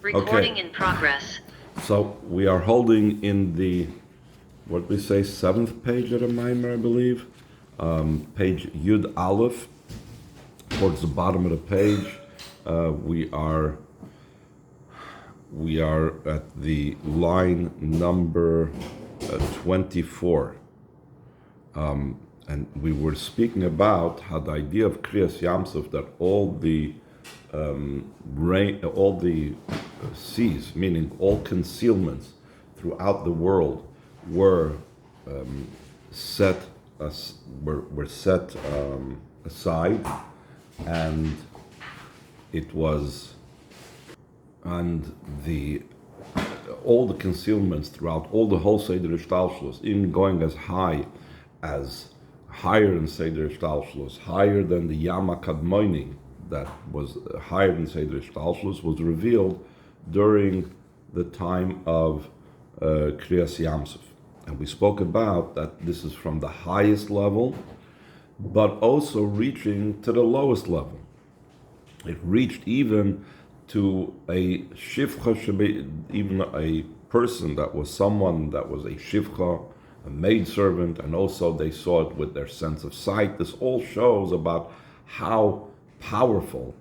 Recording in progress. So we are holding in the, what we say, 7th page of the Maimer, I believe, page Yud Aleph, towards the bottom of the page. We are at the line number 24. And we were speaking about how the idea of Kriyas Yamsuf, that all the seas, meaning all concealments throughout the world, were set aside, and it was, and all the concealments throughout all the whole Seder Ishtalshlus, even going as higher than Seder Ishtalshlus, higher than the Yama Kadmoini, that was higher than Seder Ishtalshlus, was revealed during the time of Kriyas Yamsuf. And we spoke about that this is from the highest level, but also reaching to the lowest level. It reached even to a shivcha, even a person that was someone that was a shivcha, a maidservant, and also they saw it with their sense of sight. This all shows about how powerful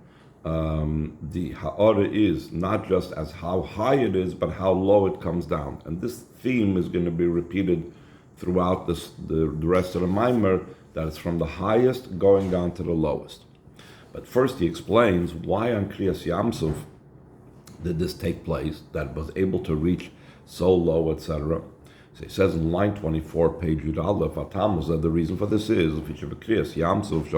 the ha'ara is, not just as how high it is, but how low it comes down. And this theme is going to be repeated throughout the rest of the Maimer, that it's from the highest going down to the lowest. But first he explains why on Kriyas Yamsuf did this take place, that it was able to reach so low, etc. So he says in line 24, page Yud Aleph, that the reason for this is Kriyas Yamsuf,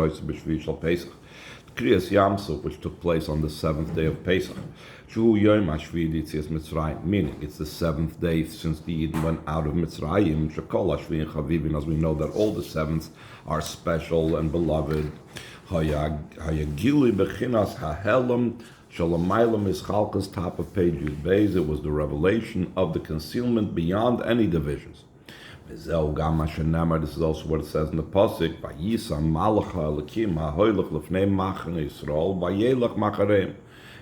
Kriyas Yamsuf, which took place on the 7th day of Pesach, meaning it's the 7th day since the Yidden went out of Mitzrayim, as we know that all the 7ths are special and beloved. Shalamaylam is Chalkas, top of page Yud Beis. It was the revelation of the concealment beyond any divisions. This is also what it says in the pasuk.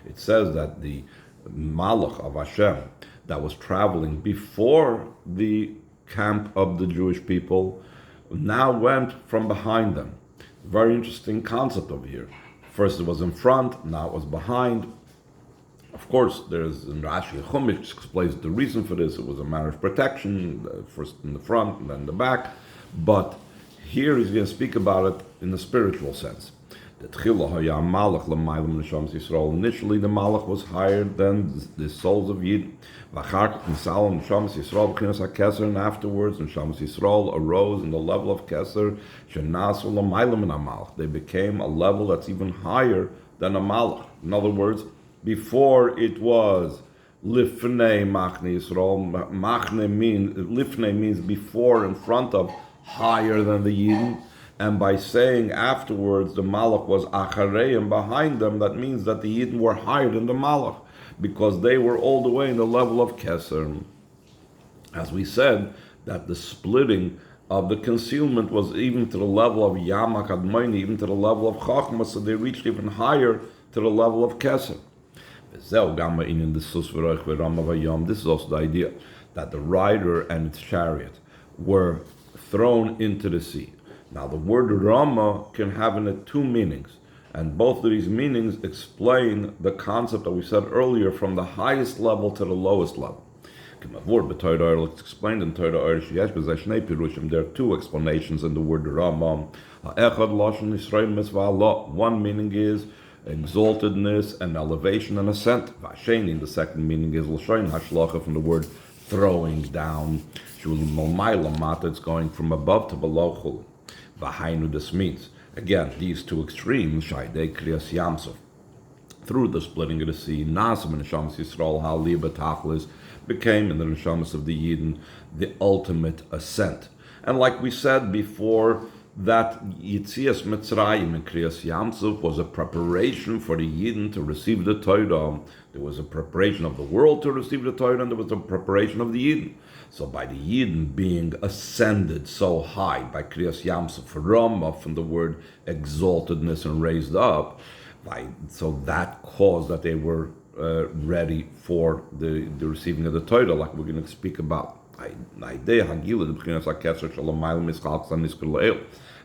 It says that the Malach of Hashem that was traveling before the camp of the Jewish people now went from behind them. Very interesting concept over here. First it was in front, now it was behind. Of course, there's in Rashi Chumash explains the reason for this. It was a matter of protection, first in the front and then in the back. But here he's going to speak about it in the spiritual sense. Initially, the Malach was higher than the souls of Yid. And afterwards, Neshamas Yisrael arose in the level of Keser. They became a level that's even higher than a Malach. In other words, before it was Lifnei Machne Yisrael. Machne means before, in front of, higher than the Yidden. And by saying afterwards the Malach was Achareim, behind them, that means that the Yidden were higher than the Malach, because they were all the way in the level of Keser. As we said, that the splitting of the concealment was even to the level of Yama Kadmoini, even to the level of Chachma, so they reached even higher to the level of Keser. This is also the idea that the rider and its chariot were thrown into the sea. Now the word Rama can have in it two meanings, and both of these meanings explain the concept that we said earlier, from the highest level to the lowest level. It's explained in Torah. There are two explanations in the word Rama. One meaning is exaltedness and elevation and ascent. The second meaning is Lashon Hashlacha, from the word throwing down. It's going from above to below. This means, again, these two extremes, Shaydei Kriyas Yamsuf, through the splitting of the sea, Nasam and Neshamas Yisrael Hali B'Tachlis, became in the Neshamas of the Yidden the ultimate ascent. And like we said before, that Yitzias Mitzrayim and Kriyas Yamsuf was a preparation for the Yidden to receive the Torah. There was a preparation of the world to receive the Torah, and there was a preparation of the Yidden. So by the Yidden being ascended so high by Kriyas Yamsuf, Rama, from the word exaltedness and raised up, so that caused that they were ready for the receiving of the Torah, like we're going to speak about.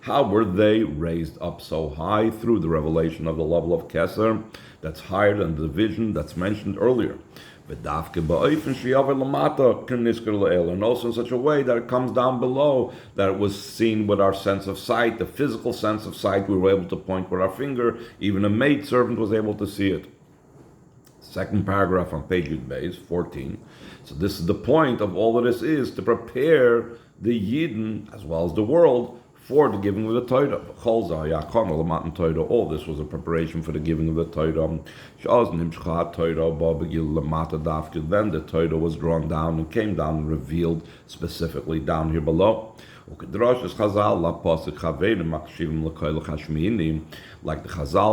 How were they raised up so high? Through the revelation of the level of Keser, that's higher than the division that's mentioned earlier. And also in such a way that it comes down below, that it was seen with our sense of sight, the physical sense of sight. We were able to point with our finger. Even a maidservant was able to see it. Second paragraph on page Yud 14. So this is the point of all of this, is to prepare the Yidden as well as the world for the giving of the Torah. All this was a preparation for the giving of the Torah. Then the Torah was drawn down and came down and revealed specifically down here below. Like the Chazal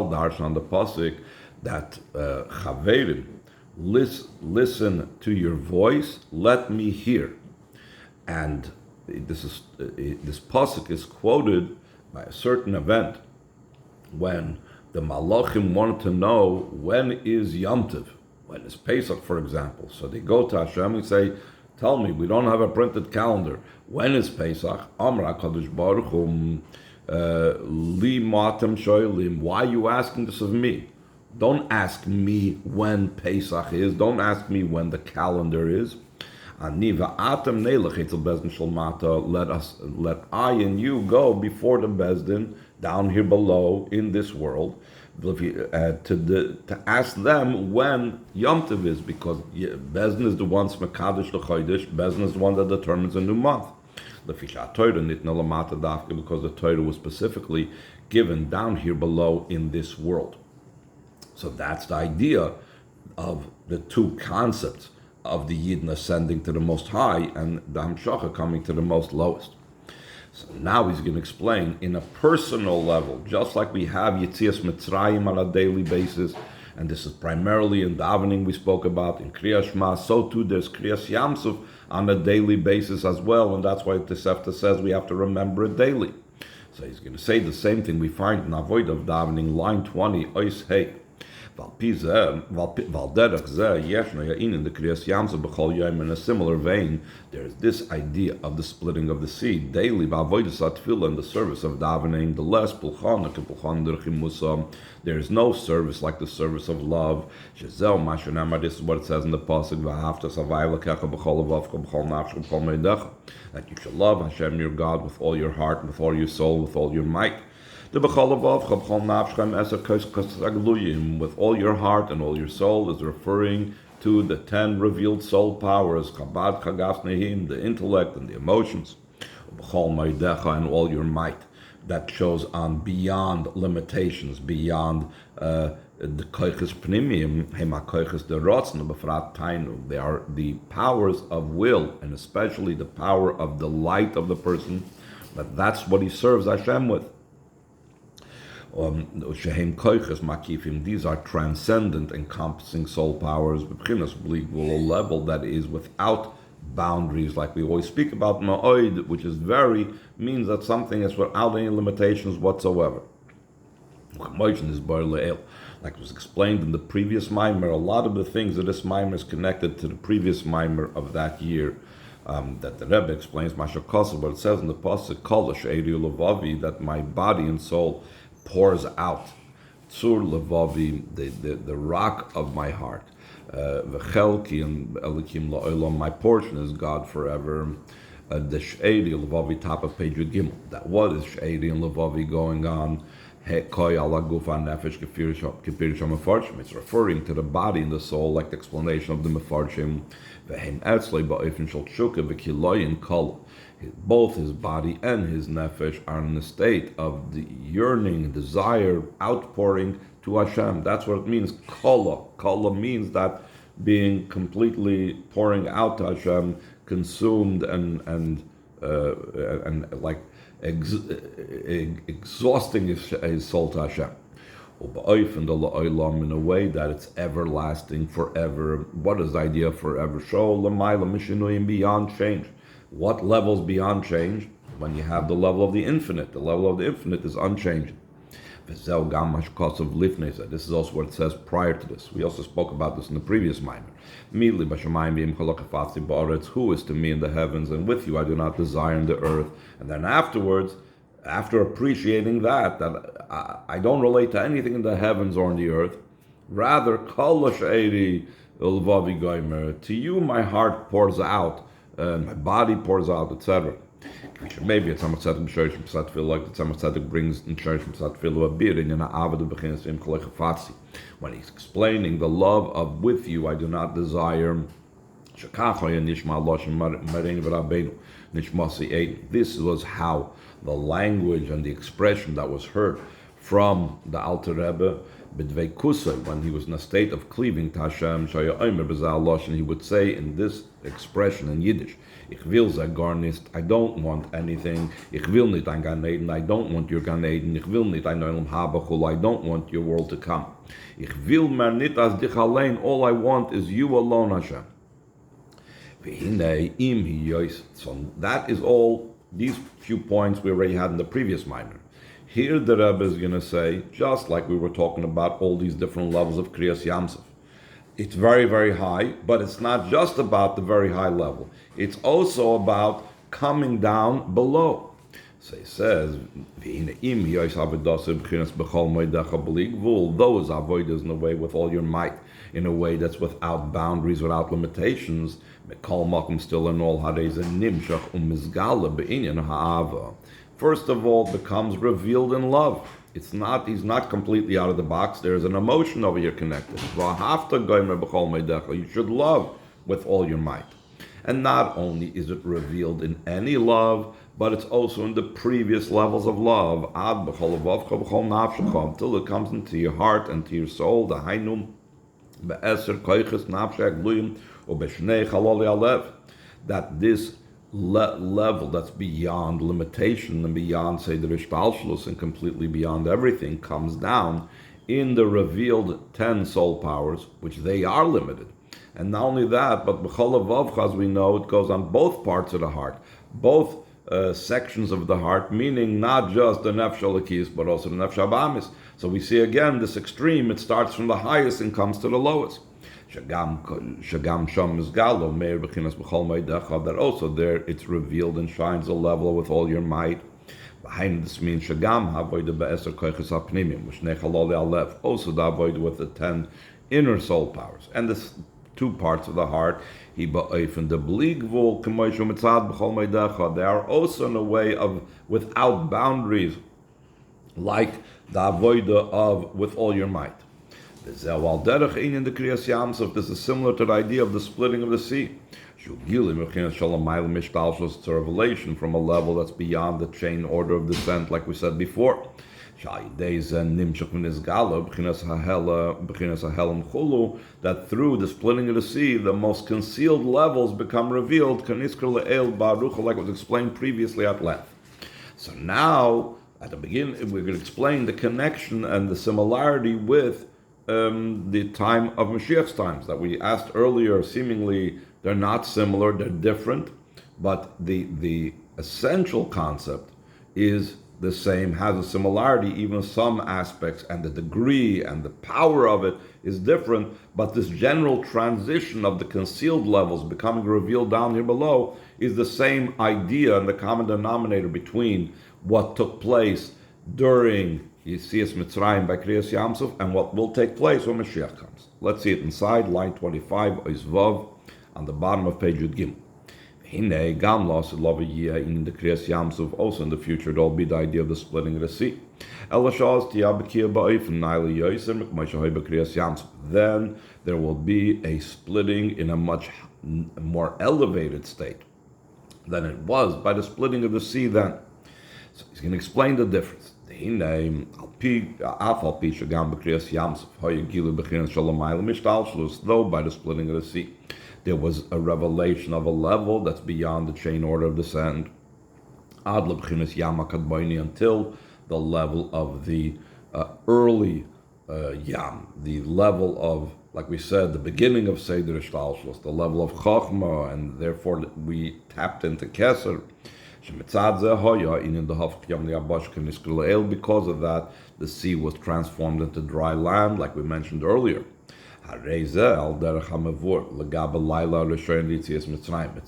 darshan on the pasuk that Chaverim, listen to your voice, let me hear. And this pasuk is quoted by a certain event when the Malachim wanted to know when is Yom Tov, when is Pesach, for example. So they go to Hashem and say, tell me, we don't have a printed calendar. When is Pesach? Amra Kadosh Baruch Hu, li matem shoylim. Why are you asking this of me? Don't ask me when Pesach is. Don't ask me when the calendar is. Let I and you go before the Bezdin down here below in this world to ask them when Yom Tov is, because Bezdin is the one Smekadosh l'Chodesh. Bezdin is the one that determines a new month. Because the Torah was specifically given down here below in this world. So that's the idea of the two concepts of the Yidden ascending to the most high and the Hamshacha coming to the most lowest. So now he's going to explain in a personal level, just like we have Yetzias Mitzrayim on a daily basis, and this is primarily in davening we spoke about, in Kriyas Shema, so too there's Kriyas Yamsuf on a daily basis as well, and that's why Tosefta says we have to remember it daily. So he's going to say the same thing we find in Avoid of Davening, line 20, Ois Hey. In a similar vein, there is this idea of the splitting of the seed daily in the service of davening. The less there is no service like the service of love. This is what it says in the pasuk, that you shall love Hashem your God with all your heart, with all your soul, with all your might. With all your heart and all your soul is referring to the 10 revealed soul powers, the intellect and the emotions, and all your might. That shows on beyond limitations, beyond the koiches pnimim, hemakoiches derotzen befrat tainu. They are the powers of will, and especially the power of the light of the person. But that's what he serves Hashem with. These are transcendent, encompassing soul powers, a level that is without boundaries, like we always speak about ma'oid, which is means that something is without any limitations whatsoever. Like was explained in the previous Maimer, a lot of the things of this Maimer is connected to the previous Maimer of that year. That the Rebbe explains, Mashakasa, what it says in the Pasuk, that my body and soul pours out. Tzur levavi, the rock of my heart. V'chelki and elikim la'olam, my portion is God forever. The she'eri levavi, top of page Gimel. That what is she'eri and levavi going on? It's referring to the body and the soul, like the explanation of the Mefarshim. Both his body and his nefesh are in a state of the yearning, desire, outpouring to Hashem. That's what it means. Kala. Kala means that being completely pouring out to Hashem, consumed and like exhausting his soul to Hashem. In a way that it's everlasting, forever. What is the idea of forever? Beyond change. What levels beyond change? When you have the level of the infinite. The level of the infinite is unchanging. V'zeu gam hashkasav lifnei zeh. This is also what it says prior to this. We also spoke about this in the previous mimer. Mili b'shamayim v'im chalakafati ba'aretz. Who is to me in the heavens, and with you I do not desire in the earth. And then afterwards, after appreciating that I don't relate to anything in the heavens or in the earth, rather, kol l'she'eri ulvavi goymer. To you my heart pours out, my body pours out, etc. Maybe it's Tzemach Tzedek b'Shorish M'Psat Tefillah, like the Tzemach Tzedek brings in Shorish M'Psat Tefillah a bir in an avad b'chinas im kolei chafatzi. When he's explaining the love of with you, I do not desire. Shekachoy nishma loshen marein v'rabbeinu nishmasi ein. This was how the language and the expression that was heard from the Alter Rebbe b'dvei kusay, when he was in a state of cleaving to Hashem, shaya omer b'zeh loshen, he would say in this expression in Yiddish, Ich will ze gar nicht, I don't want anything. Ich will nicht ein Gan Eden, I don't want your Gan Eden. Ich will nicht ein Olam haba chul, I don't want your world to come. Ich will mer nicht as dich allein, all I want is you alone, Hashem. V'hinei im hi yois. So that is all, these few points we already had in the previous minor. Here the Rebbe is going to say, just like we were talking about all these different levels of Kriyas Yamsuf. It's very, very high, but it's not just about the very high level. It's also about coming down below. So he says, those avoiders in a way with all your might, in a way that's without boundaries, without limitations, still in all first of all, becomes revealed in love. It's not, he's not completely out of the box. There's an emotion over here connected. You should love with all your might. And not only is it revealed in any love, but it's also in the previous levels of love. Until it comes into your heart and to your soul. That this level that's beyond limitation and beyond, say, the Rishtalshlus and completely beyond everything comes down in the revealed 10 soul powers, which they are limited. And not only that, but B'chol Vavcha, as we know, it goes on both parts of the heart, both sections of the heart, meaning not just the Nefesh Elokis, but also the Nefesh Abamis. So we see again this extreme, it starts from the highest and comes to the lowest. That also there it's revealed and shines a level with all your might. Behind this means also the avoid with the 10 inner soul powers. And the 2 parts of the heart, they are also in a way of without boundaries, like the avoider of with all your might. This is similar to the idea of the splitting of the sea. It's a revelation from a level that's beyond the chain order of descent, like we said before. That through the splitting of the sea, the most concealed levels become revealed, like was explained previously at length. So now, at the beginning, we're going to explain the connection and the similarity with the time of Mashiach's times that we asked earlier. Seemingly they're not similar, they're different, but the essential concept is the same, has a similarity, even some aspects, and the degree and the power of it is different, but this general transition of the concealed levels becoming revealed down here below is the same idea, and the common denominator between what took place during Yetzias Mitzrayim by Kriyas Yamsuf and what will take place when Mashiach comes. Let's see it inside, line 25, Oizvav, on the bottom of page Yud Gimel. In the Kriyas Yamsuf, also in the future, there'll be the idea of the splitting of the sea. Then there will be a splitting in a much more elevated state than it was by the splitting of the sea then. So he's going to explain the difference. Though by the splitting of the sea, there was a revelation of a level that's beyond the chain order of descent, until the level of the early Yam, the level of, like we said, the beginning of Seder Ishtalshlus, the level of Chochmah, and therefore we tapped into Keser. Because of that, the sea was transformed into dry land, like we mentioned earlier. It's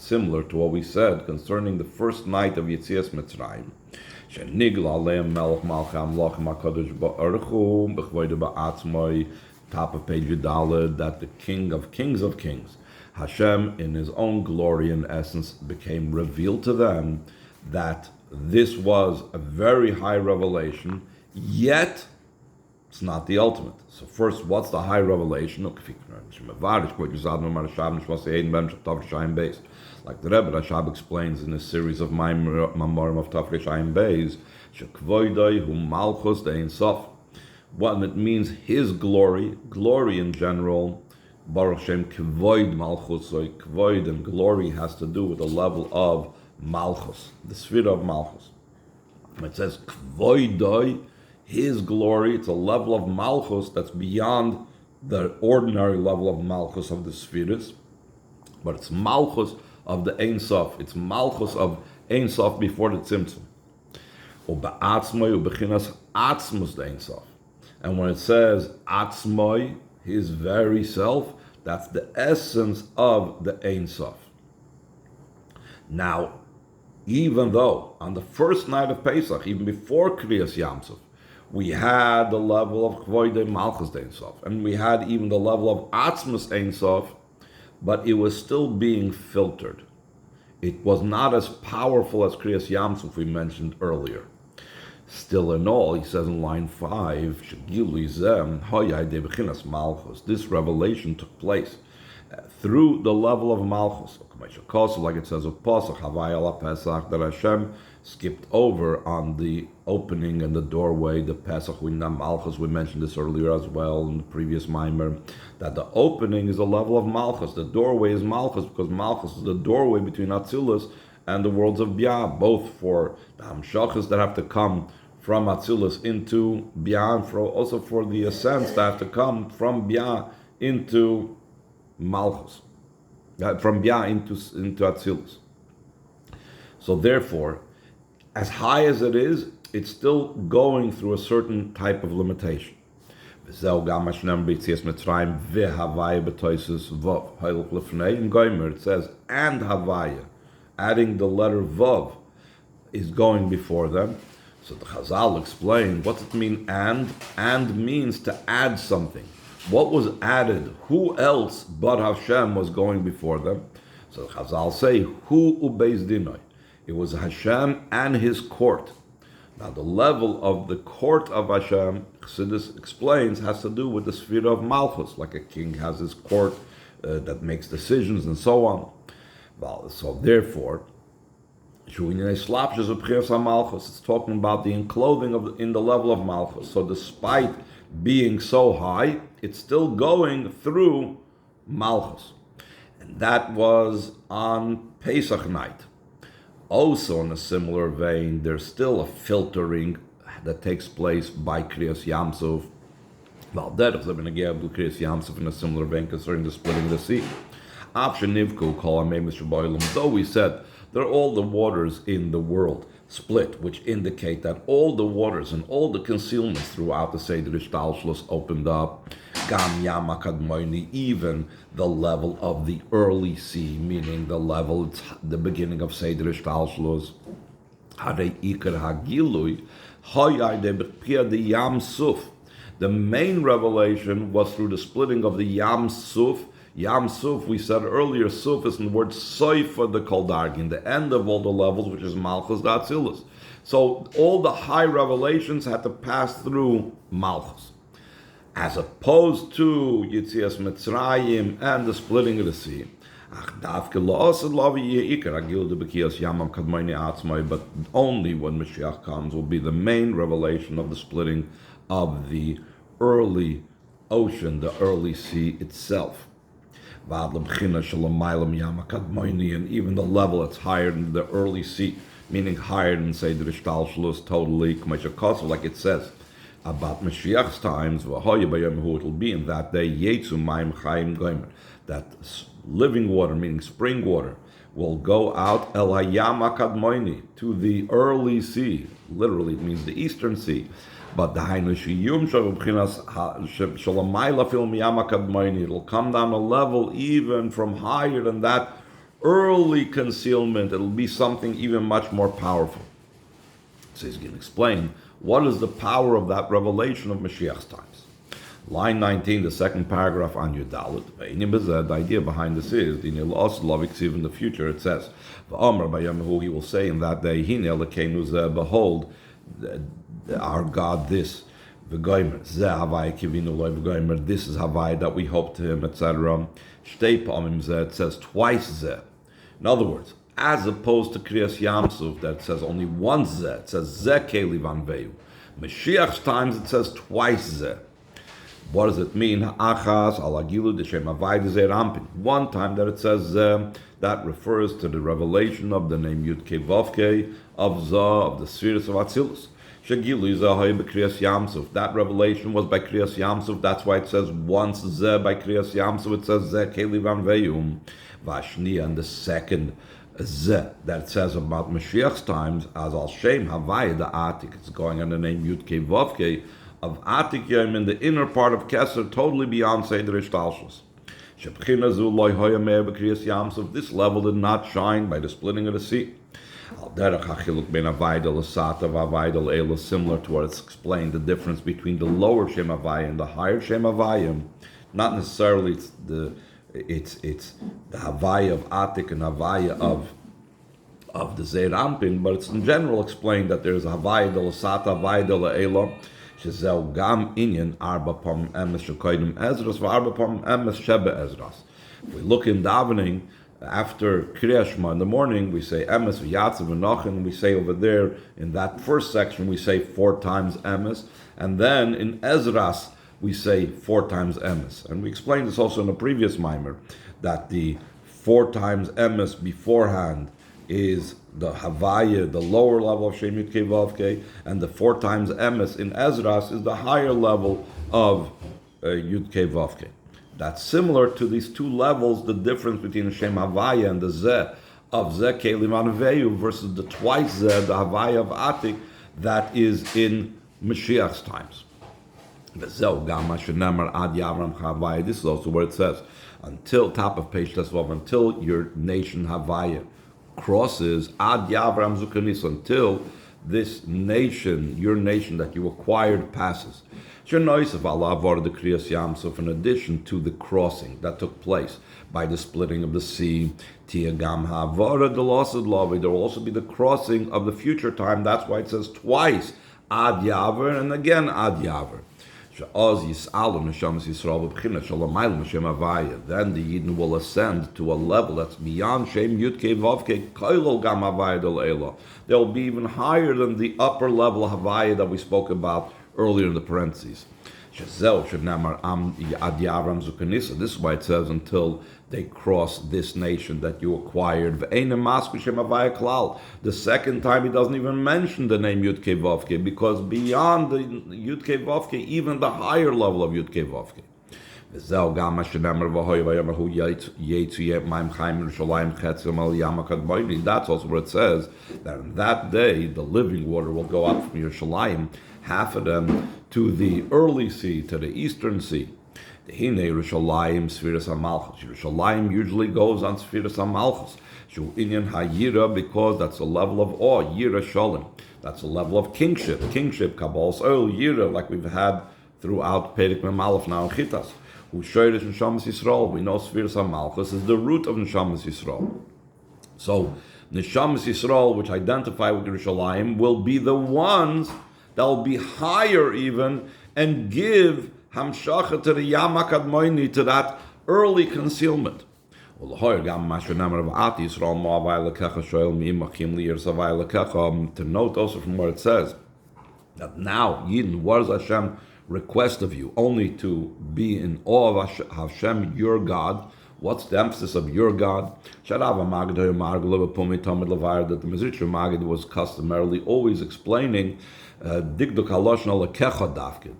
similar to what we said concerning the first night of Yetzias Mitzrayim. Top of page Yudalad, that the King of Kings, Hashem, in his own glory and essence, became revealed to them, that this was a very high revelation, yet it's not the ultimate. So first, what's the high revelation? Like the Rebbe Rashab explains in a series of Mamorim of Tafresh Ayin Beis, Shekvoidai hu malchus de'ein sof. What it means, his glory in general, Baruch Shem kvoid malchus, so kvoid and glory has to do with the level of malchus, the sphere of malchus. It says kvoidai, his glory, it's a level of malchus that's beyond the ordinary level of malchus of the spheres, but it's malchus of the Ein Sof. It's malchus of Ein Sof before the Tzimtzum. And when it says atzmoi, his very self, that's the essence of the Ein Sof. Now, even though on the first night of Pesach, even before Kriyas Yamsuf, we had the level of Kvoide Malchus Ein Sof, and we had even the level of Atzmus Ein Sof, but it was still being filtered. It was not as powerful as Kriyas Yamsuf we mentioned earlier. Still in all, he says in line 5, this revelation took place through the level of Malchus, like it says of Pesach, that Hashem skipped over on the opening and the doorway, the Pesach Malchus. We mentioned this earlier as well in the previous Maimer, that the opening is a level of Malchus. The doorway is Malchus, because Malchus is the doorway between Atzilus and the worlds of Bia, both for the Hamshachas that have to come from Atzilus into Bia, and also for the ascents that have to come from Bia into Malchus, from Bia into Atzilus. So therefore, as high as it is, it's still going through a certain type of limitation. It says, and Havaya, adding the letter Vav, is going before them. So the Chazal explained, what's it mean and? And means to add something. What was added? Who else but Hashem was going before them? So the Chazal say, Hu ubeis dinoi. It was Hashem and his court. Now the level of the court of Hashem, Chassidus explains, has to do with the sphere of Malchus, like a king has his court that makes decisions and so on. Well, so therefore, it's talking about the enclothing in the level of Malchus. So despite being so high, it's still going through Malchus. And that was on Pesach night. Also, in a similar vein, there's still a filtering that takes place by Kriyas Yamsuf. Well, that is going to give Kriyas Yamsuf in a similar vein concerning the splitting of the sea. Though we said that all the waters in the world split, which indicate that all the waters and all the concealments throughout the Seder Ishtalshlus opened up. Gam Yam HaKadmoini, even the level of the early sea, meaning the level, the beginning of Seder Ishtalshlus. Harei Ikar HaGilui, Hoyai de B'Pia de Yam Suf. The main revelation was through the splitting of the Yam Suf. Yam Suf, we said earlier, Suf is in the word Soifa the Koldargin, the end of all the levels, which is Malchus da Atzilus. So all the high revelations had to pass through Malchus. As opposed to Yetzias Mitzrayim and the splitting of the sea. But only when Mashiach comes will be the main revelation of the splitting of the early ocean, the early sea itself. And even the level that's higher than the early sea, meaning higher than, say, the Ishtalshlus, totally, like it says about Mashiach's times, it will be in that day, that living water, meaning spring water, will go out El Hayam HaKadmoini, to the early sea. Literally, it means the eastern sea. But the it'll come down a level even from higher than that early concealment. It'll be something even much more powerful. So he's going to explain what is the power of that revelation of Mashiach's times. Line 19, the second paragraph on Yudalit. The idea behind this is, in the future, it says, he will say in that day, behold, our God, this, this is Havai that we hope to him, etc. It says twice. In other words, as opposed to Kriyas Yamsuf that says only one Zeh, it says Zeh Keli Vanveyu. Mashiach's times it says twice Zeh. What does it mean? Achas alagilu d'shem Havai d'Zeir Ampin. One time that it says Zeh, that refers to the revelation of the name Yud Kei Vav Kei of Zah, of the spheres of Atzilus. Shegilu Zahay b'Kriyas Yamsuf. That revelation was by Kriyas Yamsuf. That's why it says once Zeh by Kriyas Yamsuf. It says Zeh Keli Vanveyu. Vashni, and the second Zeh that it says about Mashiach's times as Al Shem Havai the Atik. It's going on the name Yud Kei Vav Kei of Atik Yom in the inner part of Keser, totally beyond Seder Ishtalshus. This level did not shine by the splitting of the sea. Similar to what it's explained, the difference between the lower Shem Havai and the higher Shem Havayim. Not necessarily it's the Havaya of Atik and Havaya of the Zeir Ampin, but it's in general explained that there's a Havaya de Lasata, Havaya de La'ela, Shezel Gam Inyan, Arba Pam Emes Shekoidim Ezras, Arba Pam Emes Shebe Ezras. If we look in davening, after Kriya Shema in the morning, we say Emes V'yatzav V'nochin, we say over there, in that first section, we say 4 times Emes, and then in Ezras, we say 4 times Emes. And we explained this also in a previous mimer, that the 4 times Emes beforehand is the Havaya, the lower level of Shem Yud Kei Vav Kei, and the 4 times Emes in Ezras is the higher level of Yud Kei Vav Kei. That's similar to these 2 levels, the difference between the Shem Havaya and the Zeh of Zeh Keli Vanveyu versus the twice Zeh, the Havaya of Atik, that is in Mashiach's times. This is also where it says, until top of page Tesvav, until your nation Havaya crosses Ad Yavram Zukanis, until this nation, your nation that you acquired, passes. In addition to the crossing that took place by the splitting of the sea, there will also be the crossing of the future time. That's why it says twice Ad Yaver and again Ad Yaver. Then the Yidden will ascend to a level that's beyond Shem Yud Kei Vav Kei Koilol Gam Havaya Del Ela. They'll be even higher than the upper level of Havaya that we spoke about earlier in the parentheses. This is why it says until they cross this nation that you acquired. The second time he doesn't even mention the name Yud Kei Vav Kei, because beyond the Yud Kei Vav Kei, even the higher level of Yud Kei Vav Kei. That's also where it says that in that day the living water will go up from Yerushalayim, half of them to the early sea, to the eastern sea. Yerushalayim usually goes on Sfiras HaMalchus. Because that's a level of awe, Yira Sholem. That's a level of kingship, Kabbal's oil, Yira, like we've had throughout Perek Mem Aleph now in Chitas. Who Shoyrish Neshamas Yisrael. We know Sfiras HaMalchus is the root of Neshamas Yisrael. So Neshamas Yisrael, which identify with Yerushalayim, will be the ones that will be higher even and give Hamshacha to the Yam HaKadmoini, to that early concealment. To note also from where it says that now, Yidden, what does Hashem request of you? Only to be in awe of Hashem, your God. What's the emphasis of your God? That the Mezritcher Magid was customarily always explaining the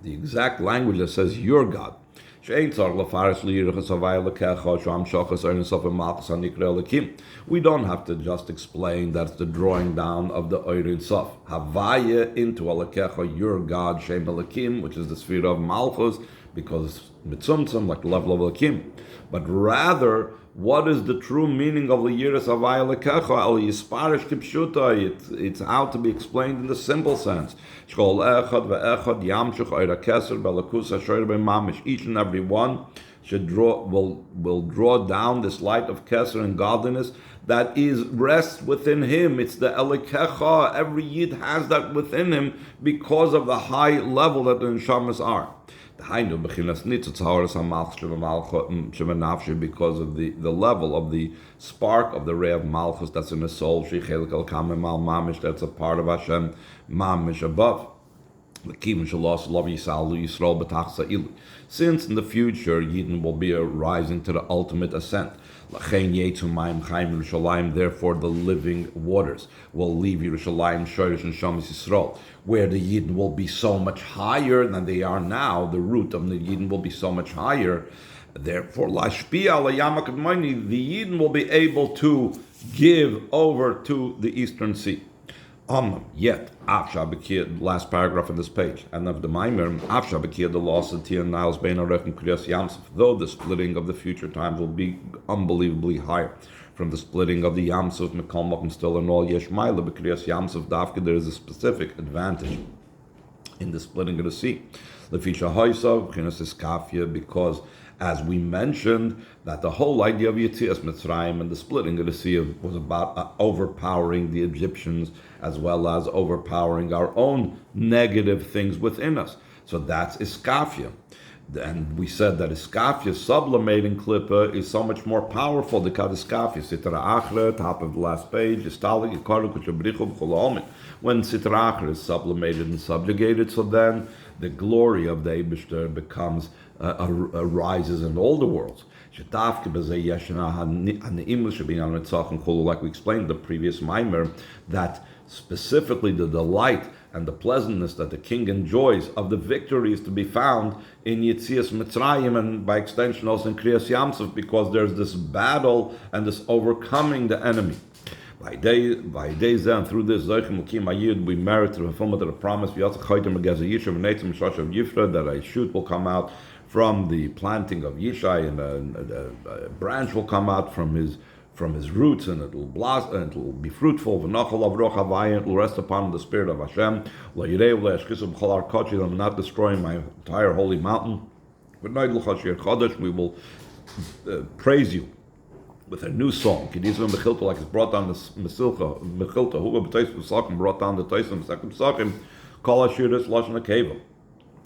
exact language that says your God. We don't have to just explain that's the drawing down of the Oirin Sof. Havaya into Alekecha, your God, Shem Elakim, which is the sphere of Malchus, because mitzumtzum, like the level of Elakim. But rather, what is the true meaning of Liyiras Havaya Alekecha? El Yisparish Kipshuta. It's out to be explained in the simple sense. Shkol Echad ve'Echad Yamshich Oira Keser Belakus Asher Be'mamish. Each and every one will draw down this light of Keser and godliness that rests within him. It's the Elikecha. Every Yid has that within him because of the high level that the Neshamas are. Because of the level of the spark of the ray of Malchus that's in the soul, that's a part of Hashem, Mamish above. Since in the future Yidden will be rising to the ultimate ascent, therefore the living waters will leave Yerushalayim, Shoresh and Shamis Yisrael, where the Yidden will be so much higher than they are now. The root of the Yidden will be so much higher. Therefore, the Yidden will be able to give over to the Eastern Sea. Yet, last paragraph on this page, and of the Maimer, the loss of Tia Niles Bein Arech and Kriyas Yamsuf, though the splitting of the future times will be unbelievably higher from the splitting of the Yamsuf, Mekalmok, and still in all Yeshmaila, but Kriyas Yamsuf Dafka, there is a specific advantage in the splitting of the sea. Lefisha Hoysav, Chinas Iskafia, because as we mentioned, that the whole idea of Yetzias Mitzrayim and the splitting of the sea was about overpowering the Egyptians as well as overpowering our own negative things within us. So that's Iskafia. And we said that Iskafia, sublimating Klippa, is so much more powerful than Iskafia. Sitra Achra, top of the last page, when Sitra Achra is sublimated and subjugated, so then the glory of the Eibishter becomes arises in all the worlds. Like we explained in the previous mimer, that specifically the delight and the pleasantness that the king enjoys of the victory is to be found in Yetzias Mitzrayim and by extension also in Kriyas Yamsuf, because there's this battle and this overcoming the enemy. By days and through this we merit the fulfillment of the promise that a shoot will come out from the planting of Yishai, and a branch will come out from his roots, and it will blossom, and it will be fruitful. It will rest upon the spirit of Hashem. I'm not destroying my entire holy mountain. We will praise you with a new song. Like it's brought down the Mesilcha, brought down the Taisim,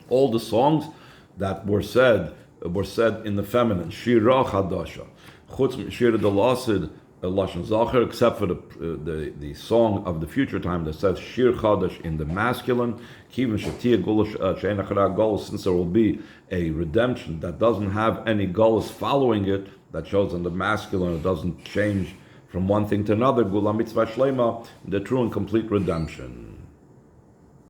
all the songs that were said in the feminine. Shira Chadasha. Shira the Lasid, Lashon Zachar, except for the song of the future time that says Shir Chadash in the masculine. Since there will be a redemption that doesn't have any gullus following it, that shows in the masculine, it doesn't change from one thing to another. Gula Mitzvah Shlema, the true and complete redemption.